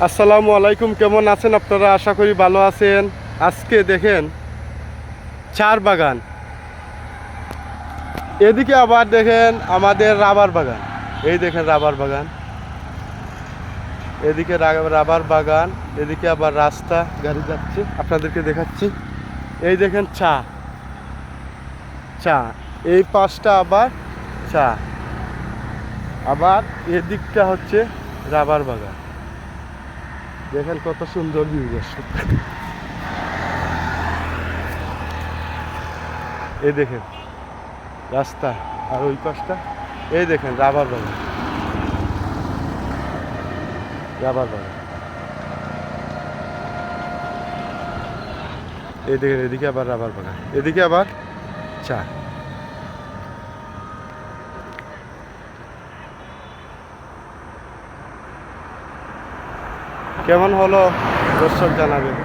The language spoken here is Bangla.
আসসালামু আলাইকুম, কেমন আছেন আপনারা? আশা করি ভালো আছেন। আজকে দেখেন চার বাগান, এদিকে আবার দেখেন আমাদের রাবার বাগান। এই দেখেন রাবার বাগান, এদিকে রাবার বাগান, এদিকে আবার রাস্তা, গাড়ি যাচ্ছে, আপনাদেরকে দেখাচ্ছি। এই দেখেন চা চা, এই পাশটা আবার চা, আবার এদিকটা হচ্ছে রাবার বাগান। দেখেন কত সুন্দর ভিউ আসছে। এই দেখেন রাস্তা, আর ওই পাশটা এই দেখেন রাবার বাগান, রাবার বাগান। এই দেখেন এদিকে আবার রাবার বাগান, এদিকে আবার চা। কেমন হলো দর্শক জানাবেন।